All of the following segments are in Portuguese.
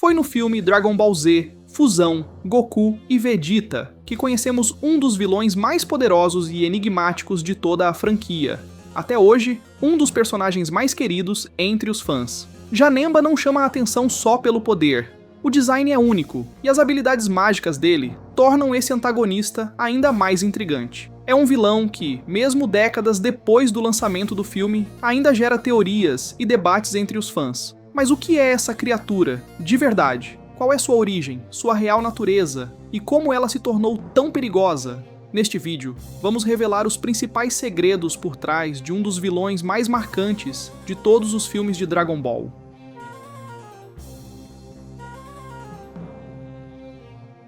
Foi no filme Dragon Ball Z, Fusão, Goku e Vegeta que conhecemos um dos vilões mais poderosos e enigmáticos de toda a franquia. Até hoje, um dos personagens mais queridos entre os fãs. Janemba não chama a atenção só pelo poder. O design é único, e as habilidades mágicas dele tornam esse antagonista ainda mais intrigante. É um vilão que, mesmo décadas depois do lançamento do filme, ainda gera teorias e debates entre os fãs. Mas o que é essa criatura, de verdade? Qual é sua origem, sua real natureza, e como ela se tornou tão perigosa? Neste vídeo, vamos revelar os principais segredos por trás de um dos vilões mais marcantes de todos os filmes de Dragon Ball.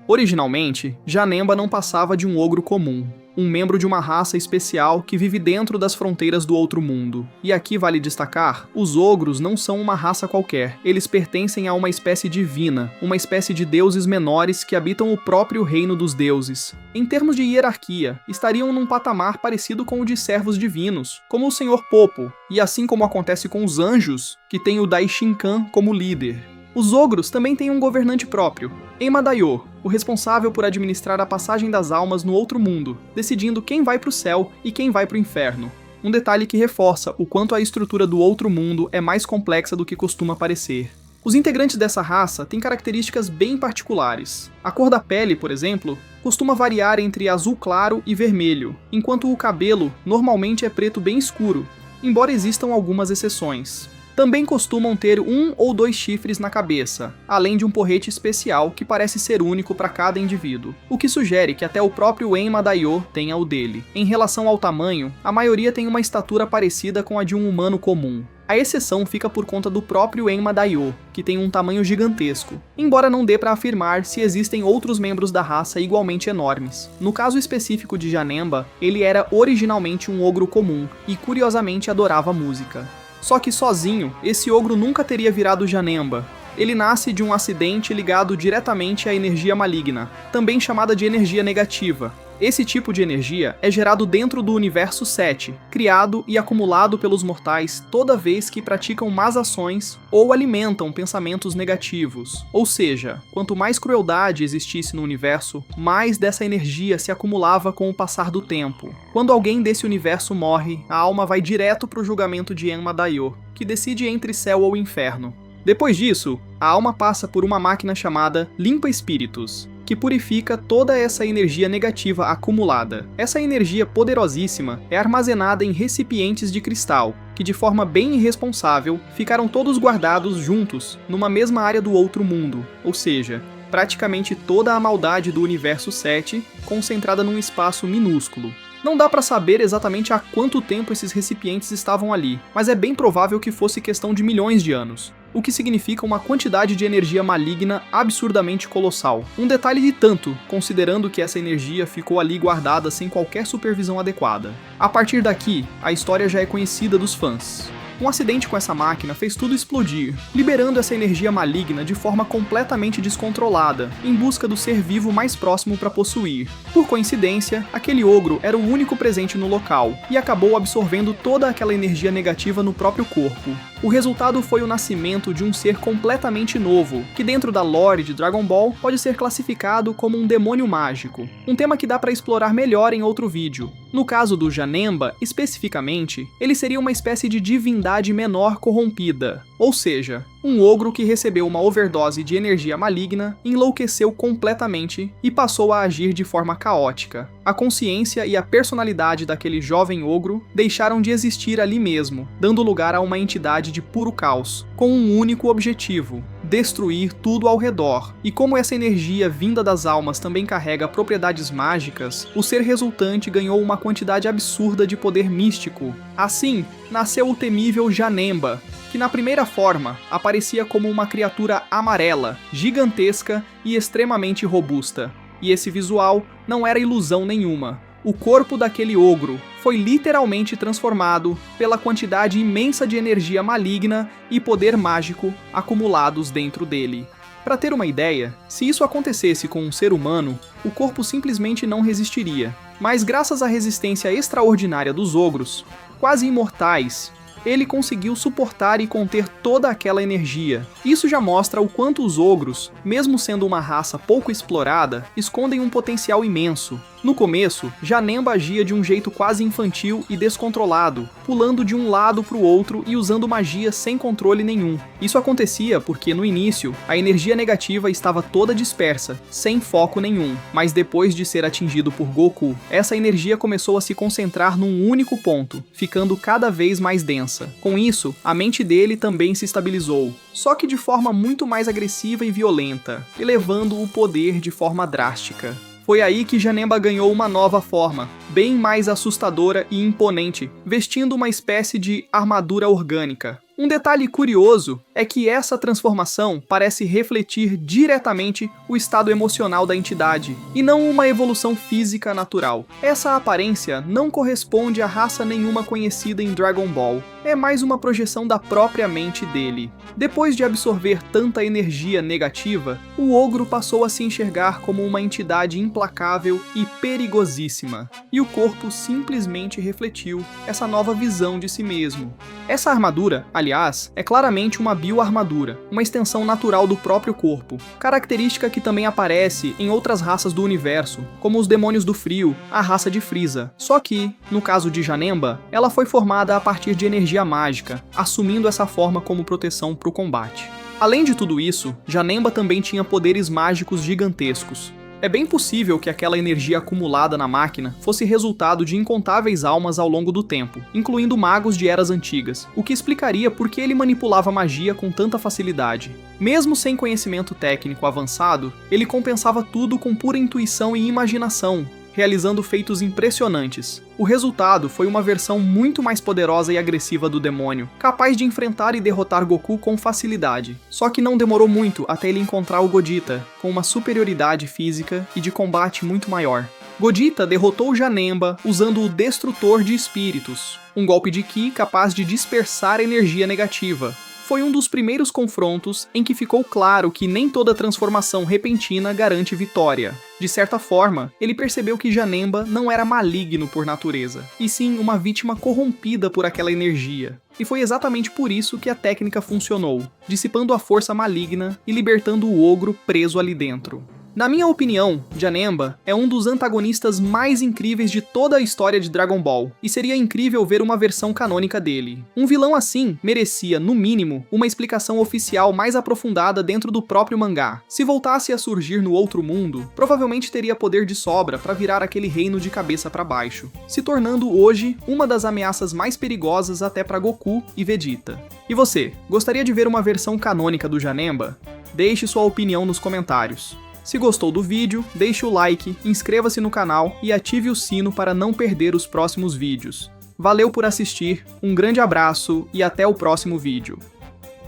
Originalmente, Janemba não passava de um ogro comum, um membro de uma raça especial que vive dentro das fronteiras do outro mundo. E aqui vale destacar, os ogros não são uma raça qualquer, eles pertencem a uma espécie divina, uma espécie de deuses menores que habitam o próprio reino dos deuses. Em termos de hierarquia, estariam num patamar parecido com o de servos divinos, como o Senhor Popo, e assim como acontece com os anjos, que tem o Daishinkan como líder. Os ogros também têm um governante próprio, Enma Daioh, o responsável por administrar a passagem das almas no outro mundo, decidindo quem vai para o céu e quem vai para o inferno. Um detalhe que reforça o quanto a estrutura do outro mundo é mais complexa do que costuma parecer. Os integrantes dessa raça têm características bem particulares. A cor da pele, por exemplo, costuma variar entre azul claro e vermelho, enquanto o cabelo normalmente é preto bem escuro, embora existam algumas exceções. Também costumam ter 1 ou 2 chifres na cabeça, além de um porrete especial que parece ser único para cada indivíduo, o que sugere que até o próprio Enma Daioh tenha o dele. Em relação ao tamanho, a maioria tem uma estatura parecida com a de um humano comum. A exceção fica por conta do próprio Enma Daioh, que tem um tamanho gigantesco, embora não dê para afirmar se existem outros membros da raça igualmente enormes. No caso específico de Janemba, ele era originalmente um ogro comum e curiosamente adorava música. Só que sozinho, esse ogro nunca teria virado Janemba. Ele nasce de um acidente ligado diretamente à energia maligna, também chamada de energia negativa. Esse tipo de energia é gerado dentro do Universo 7, criado e acumulado pelos mortais toda vez que praticam más ações ou alimentam pensamentos negativos. Ou seja, quanto mais crueldade existisse no universo, mais dessa energia se acumulava com o passar do tempo. Quando alguém desse universo morre, a alma vai direto para o julgamento de Enma Daioh, que decide entre céu ou inferno. Depois disso, a alma passa por uma máquina chamada Limpa Espíritos, que purifica toda essa energia negativa acumulada. Essa energia poderosíssima é armazenada em recipientes de cristal, que de forma bem irresponsável ficaram todos guardados juntos numa mesma área do outro mundo, ou seja, praticamente toda a maldade do Universo 7 concentrada num espaço minúsculo. Não dá para saber exatamente há quanto tempo esses recipientes estavam ali, mas é bem provável que fosse questão de milhões de anos, o que significa uma quantidade de energia maligna absurdamente colossal. Um detalhe de tanto, considerando que essa energia ficou ali guardada sem qualquer supervisão adequada. A partir daqui, a história já é conhecida dos fãs. Um acidente com essa máquina fez tudo explodir, liberando essa energia maligna de forma completamente descontrolada, em busca do ser vivo mais próximo para possuir. Por coincidência, aquele ogro era o único presente no local, e acabou absorvendo toda aquela energia negativa no próprio corpo. O resultado foi o nascimento de um ser completamente novo, que dentro da lore de Dragon Ball pode ser classificado como um demônio mágico, um tema que dá para explorar melhor em outro vídeo. No caso do Janemba, especificamente, ele seria uma espécie de divindade menor corrompida, ou seja, um ogro que recebeu uma overdose de energia maligna, enlouqueceu completamente e passou a agir de forma caótica. A consciência e a personalidade daquele jovem ogro deixaram de existir ali mesmo, dando lugar a uma entidade de puro caos, com um único objetivo: destruir tudo ao redor. E como essa energia vinda das almas também carrega propriedades mágicas, o ser resultante ganhou uma quantidade absurda de poder místico. Assim, nasceu o temível Janemba, que na primeira forma aparecia como uma criatura amarela, gigantesca e extremamente robusta. E esse visual não era ilusão nenhuma. O corpo daquele ogro foi literalmente transformado pela quantidade imensa de energia maligna e poder mágico acumulados dentro dele. Para ter uma ideia, se isso acontecesse com um ser humano, o corpo simplesmente não resistiria. Mas graças à resistência extraordinária dos ogros, quase imortais, ele conseguiu suportar e conter toda aquela energia. Isso já mostra o quanto os ogros, mesmo sendo uma raça pouco explorada, escondem um potencial imenso. No começo, Janemba agia de um jeito quase infantil e descontrolado, pulando de um lado para o outro e usando magia sem controle nenhum. Isso acontecia porque, no início, a energia negativa estava toda dispersa, sem foco nenhum, mas depois de ser atingido por Goku, essa energia começou a se concentrar num único ponto, ficando cada vez mais densa. Com isso, a mente dele também se estabilizou, só que de forma muito mais agressiva e violenta, elevando o poder de forma drástica. Foi aí que Janemba ganhou uma nova forma, bem mais assustadora e imponente, vestindo uma espécie de armadura orgânica. Um detalhe curioso é que essa transformação parece refletir diretamente o estado emocional da entidade, e não uma evolução física natural. Essa aparência não corresponde a raça nenhuma conhecida em Dragon Ball, é mais uma projeção da própria mente dele. Depois de absorver tanta energia negativa, o ogro passou a se enxergar como uma entidade implacável e perigosíssima, e o corpo simplesmente refletiu essa nova visão de si mesmo. Essa armadura, aliás, é claramente uma bioarmadura, uma extensão natural do próprio corpo, característica que também aparece em outras raças do universo, como os demônios do frio, a raça de Frieza. Só que, no caso de Janemba, ela foi formada a partir de energia mágica, assumindo essa forma como proteção para o combate. Além de tudo isso, Janemba também tinha poderes mágicos gigantescos. É bem possível que aquela energia acumulada na máquina fosse resultado de incontáveis almas ao longo do tempo, incluindo magos de eras antigas, o que explicaria por que ele manipulava magia com tanta facilidade. Mesmo sem conhecimento técnico avançado, ele compensava tudo com pura intuição e imaginação, realizando feitos impressionantes. O resultado foi uma versão muito mais poderosa e agressiva do demônio, capaz de enfrentar e derrotar Goku com facilidade. Só que não demorou muito até ele encontrar o Gogeta, com uma superioridade física e de combate muito maior. Gogeta derrotou Janemba usando o Destrutor de Espíritos, um golpe de Ki capaz de dispersar energia negativa. Foi um dos primeiros confrontos em que ficou claro que nem toda transformação repentina garante vitória. De certa forma, ele percebeu que Janemba não era maligno por natureza, e sim uma vítima corrompida por aquela energia. E foi exatamente por isso que a técnica funcionou, dissipando a força maligna e libertando o ogro preso ali dentro. Na minha opinião, Janemba é um dos antagonistas mais incríveis de toda a história de Dragon Ball, e seria incrível ver uma versão canônica dele. Um vilão assim merecia, no mínimo, uma explicação oficial mais aprofundada dentro do próprio mangá. Se voltasse a surgir no outro mundo, provavelmente teria poder de sobra para virar aquele reino de cabeça para baixo, se tornando hoje uma das ameaças mais perigosas até para Goku e Vegeta. E você, gostaria de ver uma versão canônica do Janemba? Deixe sua opinião nos comentários. Se gostou do vídeo, deixe o like, inscreva-se no canal e ative o sino para não perder os próximos vídeos. Valeu por assistir, um grande abraço e até o próximo vídeo.